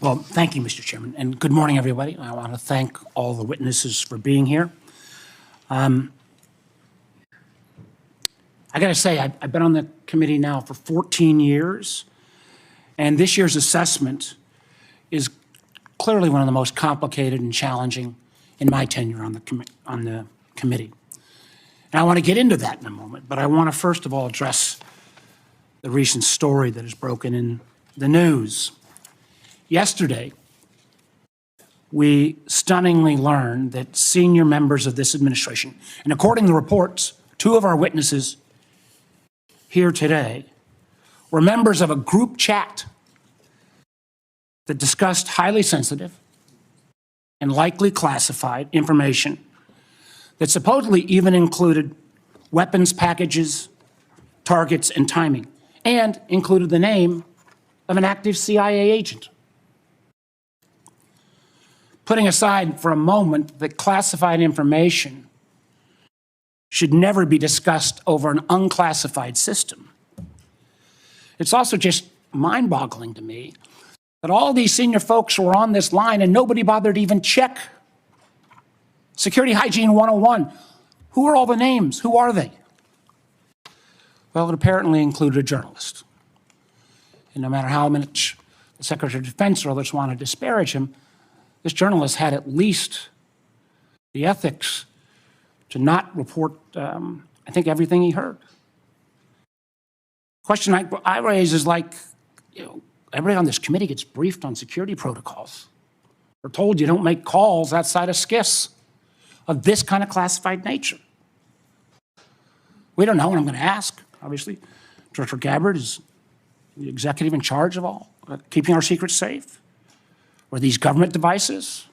Well, thank you, Mr. Chairman, and good morning, everybody. I want to thank all the witnesses for being here. I got to say, I've been on the committee now for 14 years, and this year's assessment is clearly one of the most complicated and challenging in my tenure on the committee. And I want to get into that in a moment, but I want to first of all address the recent story that has broken in the news. Yesterday, we stunningly learned that senior members of this administration, and according to reports, two of our witnesses here today were members of a group chat that discussed highly sensitive and likely classified information that supposedly even included weapons packages, targets, and timing, and included the name of an active CIA agent. Putting aside for a moment that classified information should never be discussed over an unclassified system, it's also just mind-boggling to me that all these senior folks were on this line and nobody bothered to even check Security Hygiene 101. Who are all the names? Who are they? Well, it apparently included a journalist. And no matter how much the Secretary of Defense or others want to disparage him, this journalist had at least the ethics to not report, I think, everything he heard. The question I raise is like, everybody on this committee gets briefed on security protocols. We're told you don't make calls outside of SCIFs of this kind of classified nature. We don't know, and I'm going to ask, obviously. Director Gabbard is the executive in charge of all, keeping our secrets safe. Were these government devices?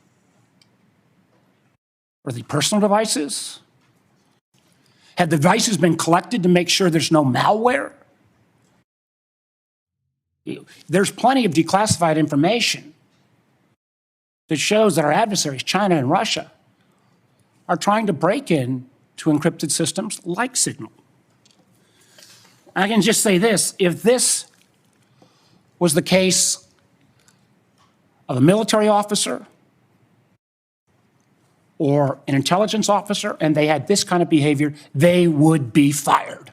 Were they personal devices? Had the devices been collected to make sure there's no malware? There's plenty of declassified information that shows that our adversaries, China and Russia, are trying to break in to encrypted systems like Signal. I can just say this, if this was the case of a military officer or an intelligence officer and they had this kind of behavior, they would be fired.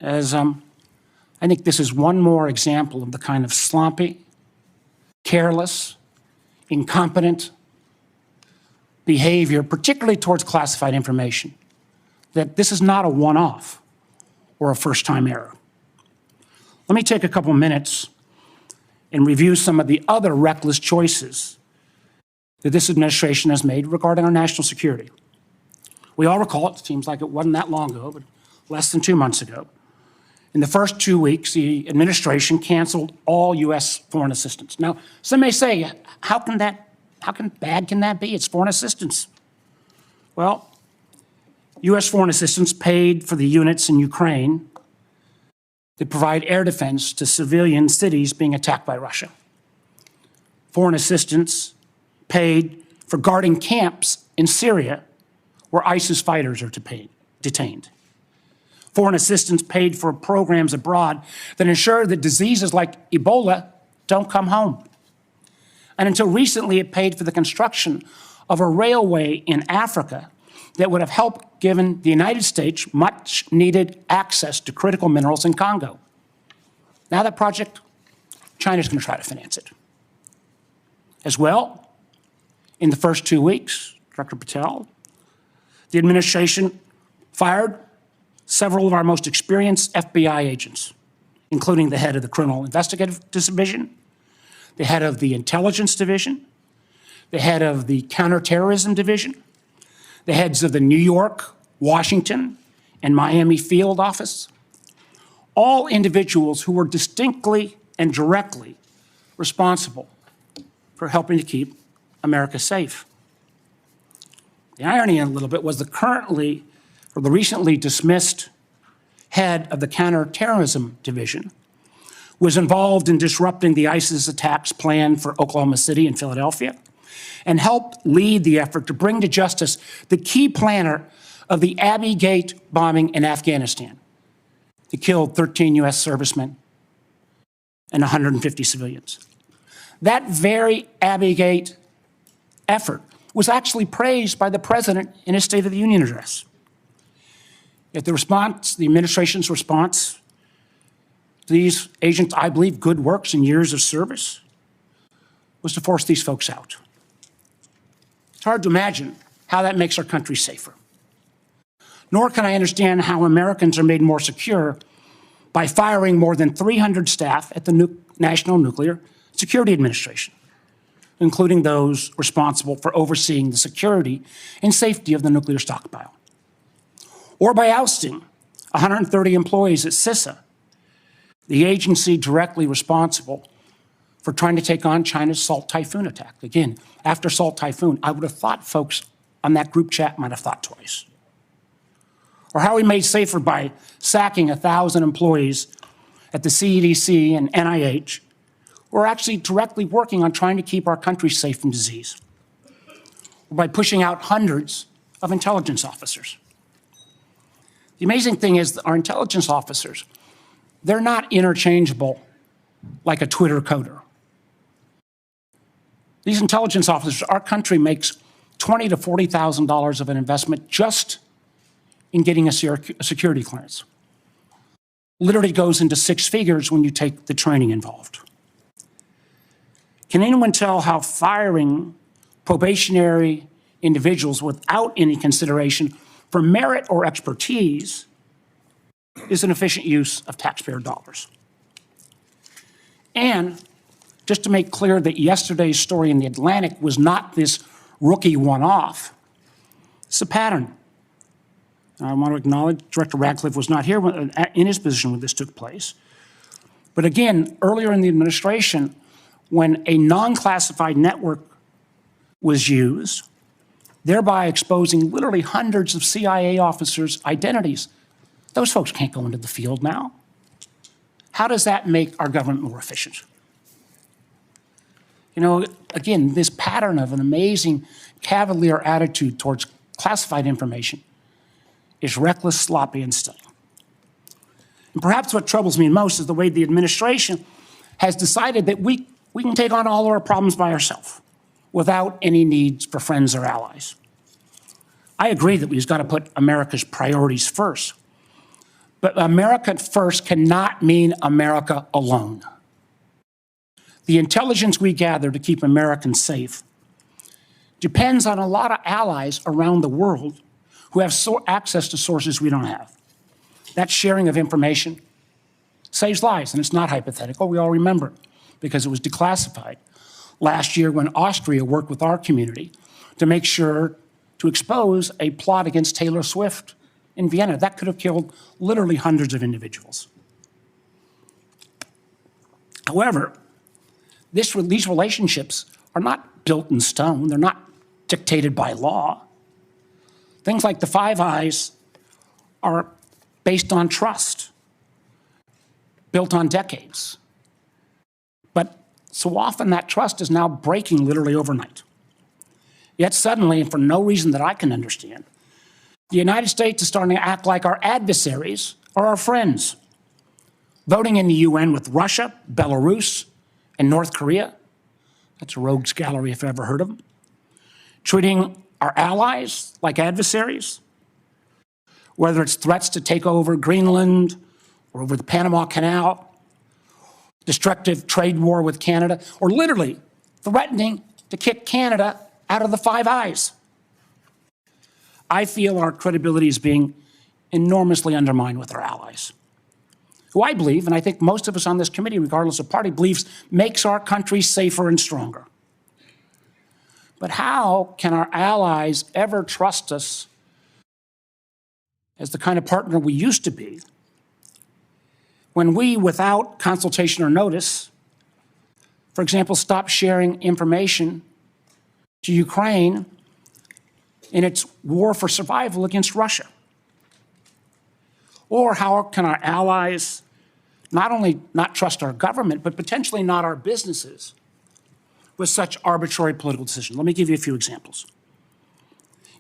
I think this is one more example of the kind of sloppy, careless, incompetent behavior, particularly towards classified information, that this is not a one-off or a first-time error. Let me take a couple minutes and review some of the other reckless choices that this administration has made regarding our national security. We all recall, it seems like it wasn't that long ago, but less than 2 months ago, in the first 2 weeks, the administration canceled all U.S. foreign assistance. Now, some may say, how bad can that be? It's foreign assistance. Well, U.S. foreign assistance paid for the units in Ukraine that provide air defense to civilian cities being attacked by Russia. Foreign assistance paid for guarding camps in Syria where ISIS fighters are detained. Foreign assistance paid for programs abroad that ensure that diseases like Ebola don't come home. And until recently, it paid for the construction of a railway in Africa that would have helped given the United States much needed access to critical minerals in Congo. Now that project, China's going to try to finance it. As well, in the first 2 weeks, Director Patel, the administration fired several of our most experienced FBI agents, including the head of the Criminal Investigative Division, the head of the Intelligence Division, the head of the Counterterrorism Division, the heads of the New York, Washington, and Miami field office, all individuals who were distinctly and directly responsible for helping to keep America safe. The irony in a little bit was the recently dismissed head of the Counterterrorism Division was involved in disrupting the ISIS attacks planned for Oklahoma City and Philadelphia, and helped lead the effort to bring to justice the key planner of the Abbey Gate bombing in Afghanistan that killed 13 U.S. servicemen and 150 civilians. That very Abbey Gate effort was actually praised by the president in his State of the Union address. Yet the response, the administration's response to these agents, I believe, good works and years of service, was to force these folks out. It's hard to imagine how that makes our country safer. Nor can I understand how Americans are made more secure by firing more than 300 staff at the National Nuclear Security Administration, including those responsible for overseeing the security and safety of the nuclear stockpile. Or by ousting 130 employees at CISA, the agency directly responsible for trying to take on China's Salt Typhoon attack. Again, after Salt Typhoon, I would have thought folks on that group chat might have thought twice. Or how we made safer by sacking 1,000 employees at the CDC and NIH who are actually directly working on trying to keep our country safe from disease. Or by pushing out hundreds of intelligence officers. The amazing thing is that our intelligence officers, they're not interchangeable like a Twitter coder. These intelligence officers, our country makes $20,000 to $40,000 of an investment just in getting a security clearance. Literally goes into six figures when you take the training involved. Can anyone tell how firing probationary individuals without any consideration for merit or expertise is an efficient use of taxpayer dollars? And just to make clear that yesterday's story in The Atlantic was not this rookie one-off, it's a pattern. I want to acknowledge Director Radcliffe was not here in his position when this took place. But again, earlier in the administration, when a non-classified network was used, thereby exposing literally hundreds of CIA officers' identities, those folks can't go into the field now. How does that make our government more efficient? You know, again, this pattern of an amazing cavalier attitude towards classified information is reckless, sloppy, and stunning. And perhaps what troubles me most is the way the administration has decided that we can take on all of our problems by ourselves without any needs for friends or allies. I agree that we've got to put America's priorities first. But America first cannot mean America alone. The intelligence we gather to keep Americans safe depends on a lot of allies around the world who have access to sources we don't have. That sharing of information saves lives, and it's not hypothetical. We all remember, because it was declassified last year when Austria worked with our community to make sure to expose a plot against Taylor Swift in Vienna. That could have killed literally hundreds of individuals. However, these relationships are not built in stone. They're not dictated by law. Things like the Five Eyes are based on trust, built on decades. But so often that trust is now breaking literally overnight. Yet suddenly, and for no reason that I can understand, the United States is starting to act like our adversaries are our friends, voting in the UN with Russia, Belarus, and North Korea. That's a rogues gallery if I've ever heard of them. Treating our allies like adversaries, whether it's threats to take over Greenland or over the Panama Canal, destructive trade war with Canada, or literally threatening to kick Canada out of the Five Eyes. I feel our credibility is being enormously undermined with our allies, who I believe, and I think most of us on this committee, regardless of party, believes makes our country safer and stronger. But how can our allies ever trust us as the kind of partner we used to be when we, without consultation or notice, for example, stop sharing information to Ukraine in its war for survival against Russia? Or how can our allies not only not trust our government, but potentially not our businesses with such arbitrary political decisions? Let me give you a few examples.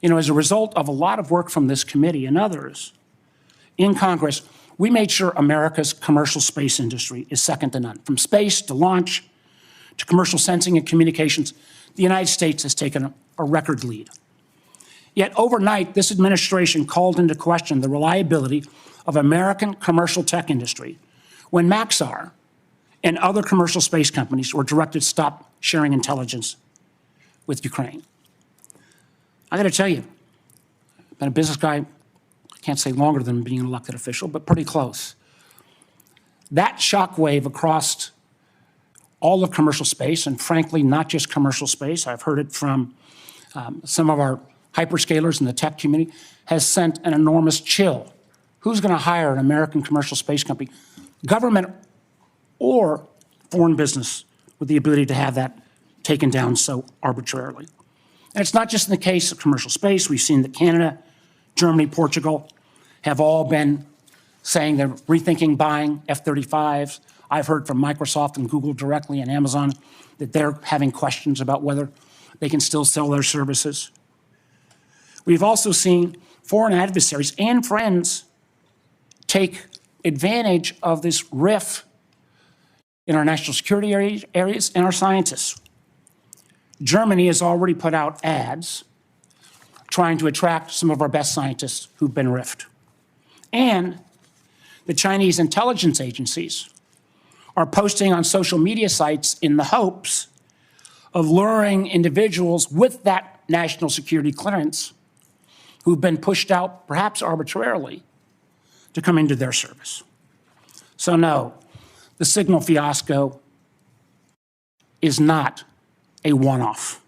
You know, as a result of a lot of work from this committee and others in Congress, We made sure America's commercial space industry is second to none. From space to launch to commercial sensing and communications, the United States has taken a record lead. Yet overnight, this administration called into question the reliability of American commercial tech industry when Maxar and other commercial space companies were directed to stop sharing intelligence with Ukraine. I got to tell you, I've been a business guy, I can't say longer than being an elected official, but pretty close. That shockwave across all of commercial space, and frankly, not just commercial space, I've heard it from some of our hyperscalers in the tech community, has sent an enormous chill. Who's going to hire an American commercial space company, government or foreign business, with the ability to have that taken down so arbitrarily? And it's not just in the case of commercial space. We've seen that Canada, Germany, Portugal have all been saying they're rethinking buying F-35s. I've heard from Microsoft and Google directly and Amazon that they're having questions about whether they can still sell their services. We've also seen foreign adversaries and friends take advantage of this rift in our national security areas and our scientists. Germany has already put out ads trying to attract some of our best scientists who've been rifted. And the Chinese intelligence agencies are posting on social media sites in the hopes of luring individuals with that national security clearance who've been pushed out, perhaps arbitrarily, to come into their service. So no, the Signal fiasco is not a one-off.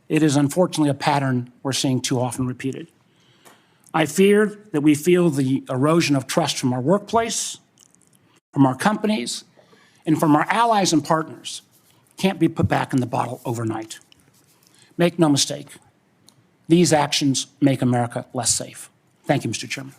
It is unfortunately a pattern we're seeing too often repeated. I fear that we feel the erosion of trust from our workplace, from our companies, and from our allies and partners can't be put back in the bottle overnight. Make no mistake, these actions make America less safe. Thank you, Mr. Chairman.